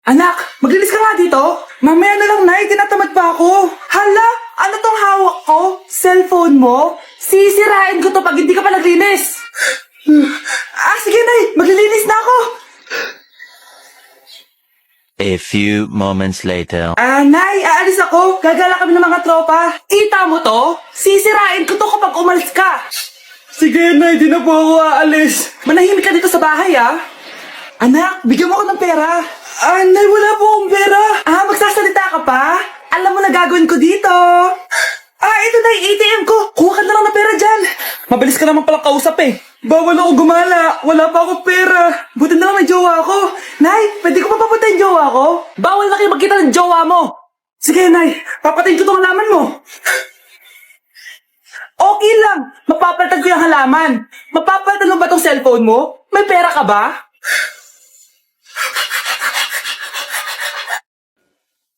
Anak, maglinis ka nga dito. Mamaya na lang, Nay. Tinatamad pa ako. Hala, ano tong hawak ko? Cellphone mo? Sisirain ko to pag hindi ka pa naglinis. Sige, Nay. Maglilinis na ako. A few moments later. Nay, aalis ako. Gagala kami ng mga tropa. Ita mo to? Sisirain ko to kapag umalis ka. Sige, Nay. Di na po ako aalis. Manahimik ka dito sa bahay, Anak, bigyan mo ako ng pera. Nay, wala po akong pera. Magsasalita ka pa? Alam mo na gagawin ko dito. Ito na yung ATM ko. Kuha ka na lang ng pera dyan. Mabilis ka naman palang kausap eh. Bawal ako gumala. Wala pa akong pera. Buti na lang may jowa ako. Nay, pwede ko pa papunta yung jowa ko? Bawal na kayo magkita ng jowa mo. Sige, Nay. Papatayin ko tong halaman mo. Okay lang. Mapapalitan ko yung halaman. Mapapalitan mo ba tong cellphone mo? May pera ka ba?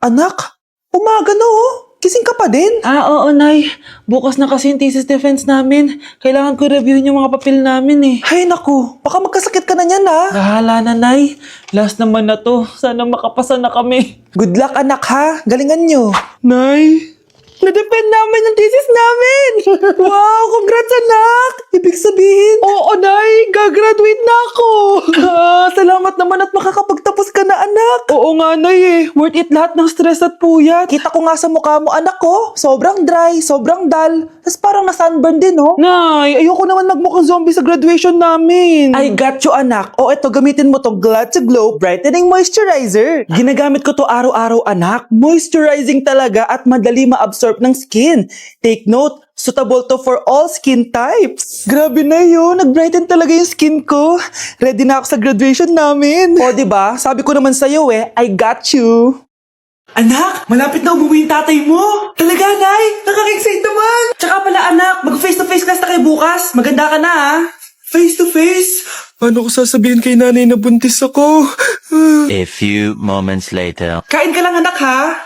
Anak, umaga na oh. Gising ka pa din? Oo, Nay. Bukas na kasi yung thesis defense namin. Kailangan ko reviewin yung mga papel namin eh. Hay naku, baka magkasakit ka na niyan Bahala na, Nay. Last naman na to. Sana makapasa na kami. Good luck anak ha, galingan nyo. Nay, na-defend namin ang thesis namin! Wow, congrats anak! Ibig sabihin, Oo, Nay. Gagraduate na ako. salamat naman at makakapagtapos ka na anak. Oo nga, Nay eh. Worth it lahat ng stress at puyat. Kita ko nga sa mukha mo anak ko, sobrang dry, sobrang dull, tas parang na-sunburn din oh. Nay, ayoko naman magmukhang zombie sa graduation namin. I got you anak. O eto, gamitin mo tong Glad to Glow Brightening Moisturizer. Ginagamit ko to araw-araw anak. Moisturizing talaga at madali ma-absorb ng skin. Take note, suitable to for all skin types. Grabe na yun, nag-brighten talaga yung skin ko. Ready na ako sa graduation namin. O diba, sabi ko naman sa'yo I got you. Anak, malapit na umuwi yung tatay mo. Talaga, Nay? Nakaka-excite naman. Tsaka pala, anak, mag-face-to-face class na kayo bukas. Maganda ka na, Face-to-face? Paano ko sasabihin kay nanay na buntis ako? A few moments later. Kain ka lang, anak, ha?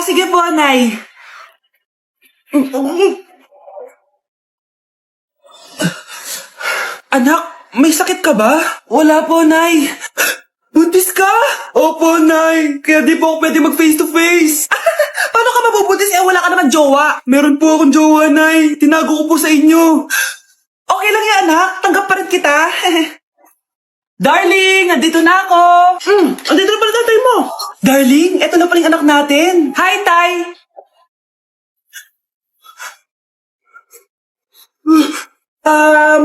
Sige po, Nay. Anak, may sakit ka ba? Wala po, Nay. Buntis ka? Opo, Nay. Kaya di po ako pwede mag-face-to-face. Paano ka mabubuntis wala ka naman jowa? Meron po akong jowa, Nay. Tinago ko po sa inyo. Okay lang yan, anak. Tanggap pa rin kita. Darling, andito na ako. Andito na pala tatay mo. Darling, eto na pala yung anak natin. Hi, Tay.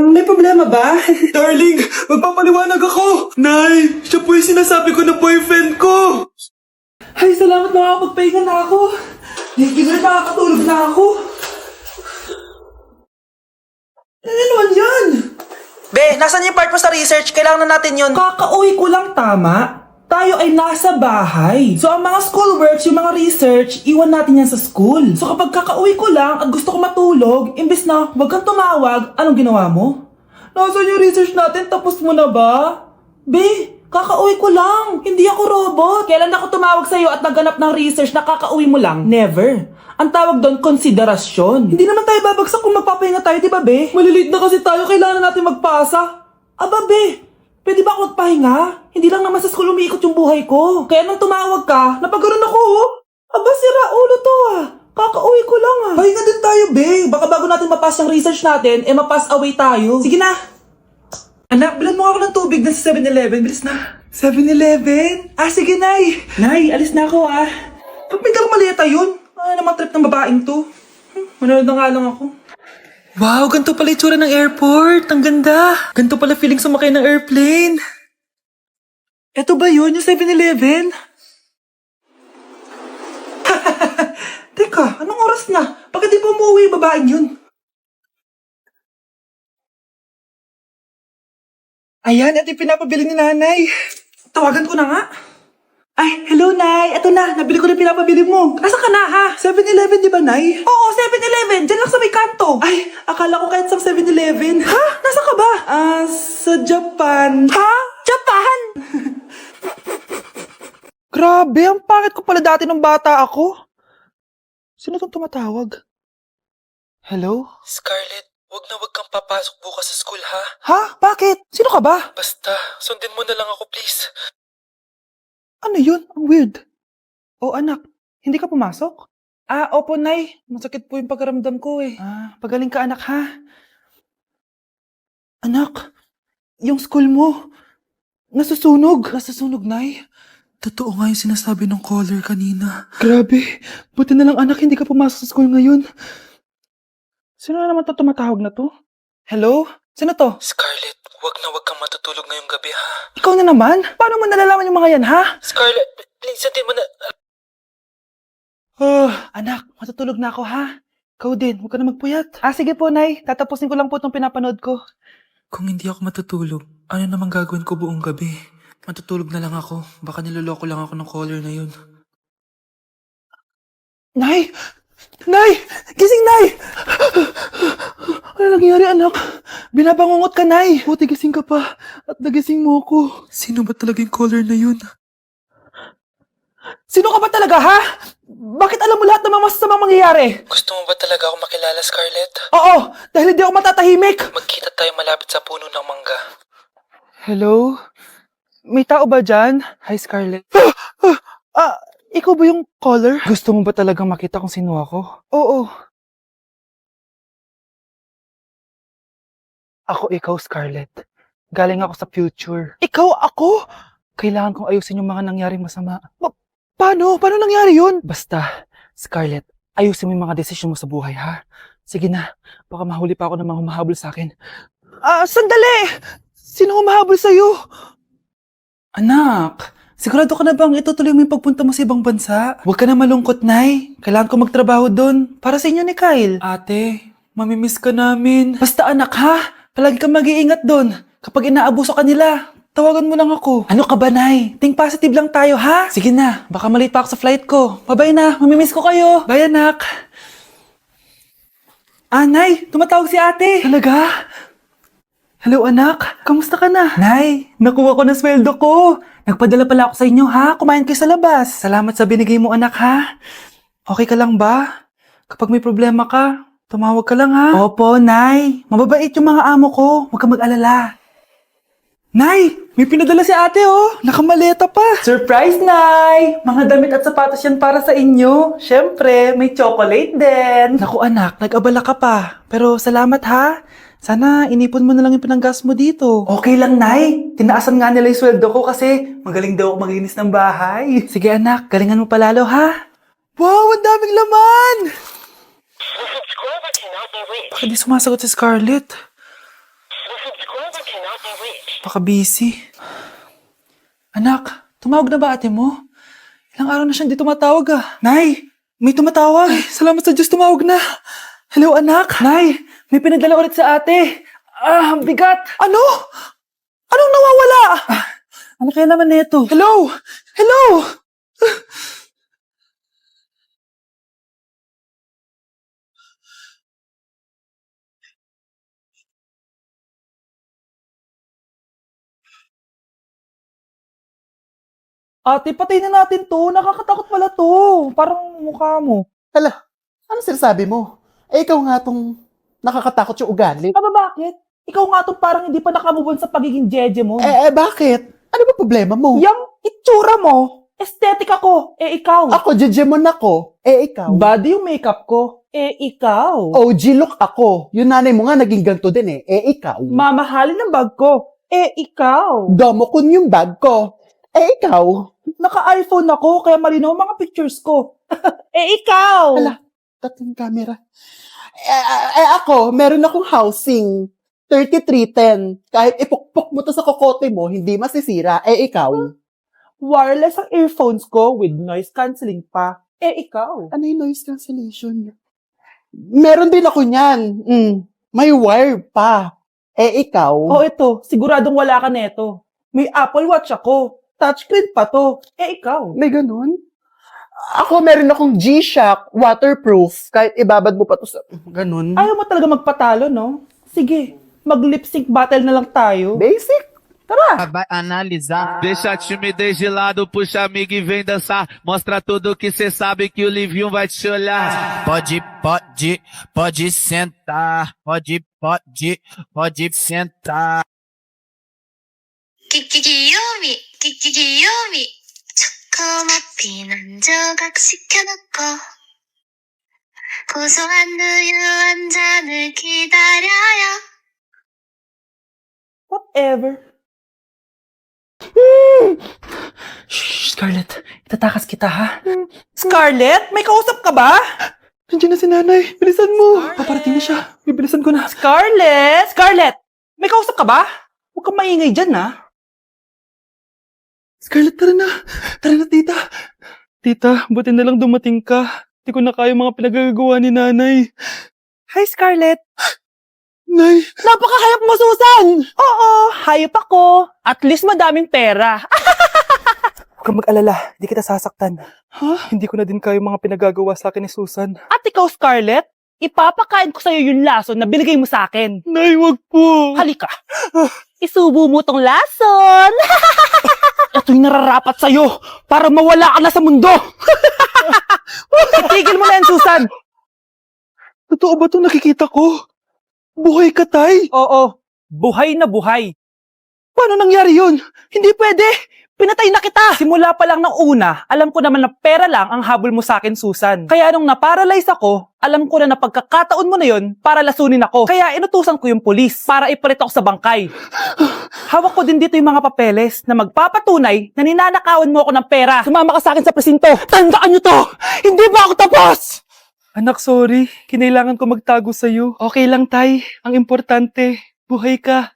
May problema ba? Darling, magpapaliwanag ako. Nay, siya po yung sinasabi ko na boyfriend ko. Ay, salamat makakapagpahinga na ako. Hindi na makakatulog na ako. Ano naman yan? Be, nasan yung part mo sa research? Kailangan na natin yun. Kakauwi ko lang tama. Tayo ay nasa bahay. So, ang mga schoolworks, yung mga research, iwan natin yan sa school. So, kapag kakauwi ko lang at gusto ko matulog, imbes na wag kang tumawag, anong ginawa mo? Nasaan yung research natin? Tapos mo na ba? Be, kakauwi ko lang. Hindi ako robot. Kailan ako tumawag sa'yo at nagganap ng research na kakauwi mo lang? Never. Ang tawag doon, konsiderasyon. Hindi naman tayo babagsak kung magpapahinga tayo, di ba, be? Malilate na kasi tayo, kailangan natin magpasa. Aba, be, pwede ba ako magpahinga? Hindi lang naman sa school umiikot yung buhay ko. Kaya nang tumawag ka, napagano'n ako, Aba, sira ulo to, Kakauwi ko lang, Pahinga din tayo, be. Baka bago natin mapass yung research natin, mapass away tayo. Sige na. Anak, bilan mo ako ng tubig na sa 7-Eleven. Bilis na. 7-Eleven? Sige, Nay. Nay, alis na ako, Ba't may dalang maleta yun? Ano naman trip ng babaeng to? Manood na nga lang ako. Wow, ganito pala itsura ng airport. Ang ganda. Ganito pala feeling sumakay ng airplane. Eto ba yun, yung 7-Eleven? Teka, anong oras na? Bakit di pa umuwi yung babaeng yun? Ayan, ito yung pinapabili ni nanay. Tawagan ko na nga. Ay, hello, Nay. Eto na, nabili ko na pinapabili mo. Asa ka na, ha? 7-Eleven, di ba, Nay? Oo, 7-Eleven. Diyan lang sa may kanto. Ay, akala ko kahit sa 7-Eleven. Ha? Nasa ka ba? Sa Japan. Ha? Japan? Grabe, ang pangit ko pala dati nung bata ako. Sino tong tumatawag? Hello? Scarlett, wag na wag kang papasok bukas sa school, ha? Ha? Bakit? Sino ka ba? Basta, sundin mo na lang ako, please. Ano yun? Ang weird. Oh, anak, hindi ka pumasok? Opo, Nay. Masakit po yung pagkaramdam ko eh. Pagaling ka, anak, ha? Anak, yung school mo, nasusunog. Nasusunog, Nay? Totoo nga yung sinasabi ng caller kanina. Grabe. Buti na lang, anak, hindi ka pumasok sa school ngayon. Sino na naman to tumatawag na to? Hello? Sino to? Scarlett, wag kang matutulog ngayong gabi, ha? Ikaw na naman? Paano mo nalalaman yung mga yan, ha? Scarlett, please, sabihin mo na... Anak, matutulog na ako, ha? Ikaw din, huwag ka na magpuyat. Sige po, Nay. Tatapusin ko lang po itong pinapanood ko. Kung hindi ako matutulog, ano namang gagawin ko buong gabi? Matutulog na lang ako. Baka niloloko lang ako ng caller na yun. Nay! Nay! Gising, Nay! Ano nangyari, anak? Binabangungot ka, Nay. Buti gising ka pa. At nagising mo ako. Sino ba talaga yung caller na yun? Sino ka ba talaga, ha? Bakit alam mo lahat ng mga masasamang mangyayari? Gusto mo ba talaga ako makilala, Scarlett? Oo, dahil hindi ako matatahimik. Magkita tayo malapit sa puno ng mangga. Hello? May tao ba dyan? Hi, Scarlett. Ikaw ba yung caller? Gusto mo ba talagang makita kung sino ako? Oo. Ako ikaw, Scarlett. Galing ako sa future. Ikaw ako? Kailangan kong ayusin yung mga nangyaring masama. Paano? Paano nangyari yun? Basta, Scarlett, ayusin mo yung mga desisyon mo sa buhay, ha? Sige na, baka mahuli pa ako ng mga humahabol sa akin. Sandali! Sino humahabol sa'yo? Anak, sigurado ka na bang itutuloy mo yung pagpunta mo sa ibang bansa? Huwag ka na malungkot, Nay. Kailangan ko magtrabaho doon. Para sa inyo ni Kyle. Ate, mamimiss ka namin. Basta anak, ha? Palagi kang mag-iingat doon. Kapag inaabuso ka nila, tawagan mo lang ako. Ano ka ba, Nay? Think positive lang tayo, ha? Sige na, baka malate pa ako sa flight ko. Bye-bye na, mamimiss ko kayo. Bye, anak. Nay, tumatawag si ate. Talaga? Hello, anak. Kamusta ka na? Nay, nakuha ko na sweldo ko. Nagpadala pala ako sa inyo, ha? Kumain kayo sa labas. Salamat sa binigay mo, anak, ha? Okay ka lang ba? Kapag may problema ka, tumawag ka lang, ha? Opo, Nay. Mababait yung mga amo ko. Huwag kang mag-alala. Nay, may pinadala si ate, oh. Nakamaleta pa. Surprise, Nay! Mga damit at sapatos yan para sa inyo. Siyempre, may chocolate din. Naku, anak, nag-abala ka pa. Pero salamat, ha? Sana inipon mo na lang yung pinanggas mo dito. Okay lang, Nay. Tinaasan nga nila yung sweldo ko kasi magaling daw ako maglinis ng bahay. Sige, anak. Galingan mo palalo, ha? Wow, ang daming laman! Bakit di sumasagot si Scarlett? Baka busy. Anak, tumawag na ba ate mo? Ilang araw na siyang di tumatawag, Nay, may tumatawag. Ay, salamat sa Diyos, tumawag na. Hello, anak. Nay, may pinadala ulit sa ate. Ang bigat. Ano? Anong nawawala? Ano kaya naman nito? Hello? Hello? Ate, patay na natin to. Nakakatakot pala to. Parang mukha mo. Hala, ano sinasabi mo? Ikaw nga tong nakakatakot yung ugali. Bakit? Ikaw nga tong parang hindi pa nakamubon sa pagiging jeje mo. Bakit? Ano ba problema mo? Yung itsura mo, aesthetic ako, ikaw. Ako, jejemon ako. Ikaw. Body yung makeup ko, ikaw. OG look ako. Yung nanay mo nga naging ganito din ikaw. Mamahalin ng bag ko, ikaw. Domokun yung bag ko. Ikaw. Naka-iPhone ako, kaya malinaw ang mga pictures ko. Ikaw. Hala, tatlong camera. Ako, meron akong housing. 3310. Kahit ipukpok mo to sa kokote mo, hindi masisira. Ikaw. Wireless ang earphones ko with noise cancelling pa. Ikaw. Ano yung noise cancellation? Meron din ako niyan. May wire pa. Ikaw. Ito, siguradong wala ka neto. May Apple Watch ako. Touchscreen pa to. Ikaw. May ganun? Ako, meron akong G-Shock, waterproof. Kahit ibabad mo pa to sa... Ganun. Ayaw mo talaga magpatalo, no? Sige, mag-lip sync battle na lang tayo. Basic. Tara. Vai analisar. Deixa a timidez de lado, puxa amigo e vem dançar. Mostra tudo que cê sabe que o Livinho vai te olhar. Pode sentar. Pode sentar. Kikiki Yumi. 컴업 비난 조각시켜놓고 고소한 우유 한 잔을 기다려요. Whatever. Shh, Scarlett. Itatakas kita, ha? Scarlett, may kausap ka ba? Nandiyan na si nanay. Bilisan mo. Paparating na siya. Bibilisan ko na. Scarlett! Scarlett! May kausap ka ba? Huwag kang maingay dyan, ha? Scarlett, tara na. Tara na, tita. Tita, buti na lang dumating ka. Hindi ko na kaya mga pinagagawa ni nanay. Hi, Scarlett. Nay, Napakahayap mo, Susan! Oo, hayop ako. At least madaming pera. huwag kang mag-alala. Hindi kita sasaktan. Ha? Hindi ko na din kaya mga pinagagawa sa akin ni Susan. At ikaw, Scarlett, ipapakain ko sa'yo yung lason na binigay mo sa akin. Nay, wag po. Halika. Isubo mo tong lason. Ito'y nararapat sa'yo para mawala ka na sa mundo. Itigil mo na yan, Susan. Totoo ba itong nakikita ko? Buhay ka, tay? Oo, buhay na buhay. Paano nangyari yun? Hindi pwede. Pinatay na kita. Simula pa lang ng una, alam ko naman na pera lang ang habol mo sa akin, Susan. Kaya nung naparalyze ako, alam ko na na pagkakataon mo na yun para lasunin ako. Kaya inutusan ko yung pulis para ipalit ako sa bangkay. Hawak ko din dito yung mga papeles na magpapatunay na ninanakawan mo ako ng pera. Sumama ka sa akin sa presinto. Tandaan nyo to! Hindi ba ako tapos? Anak, sorry. Kinailangan ko magtago sa'yo. Okay lang, tay. Ang importante, buhay ka.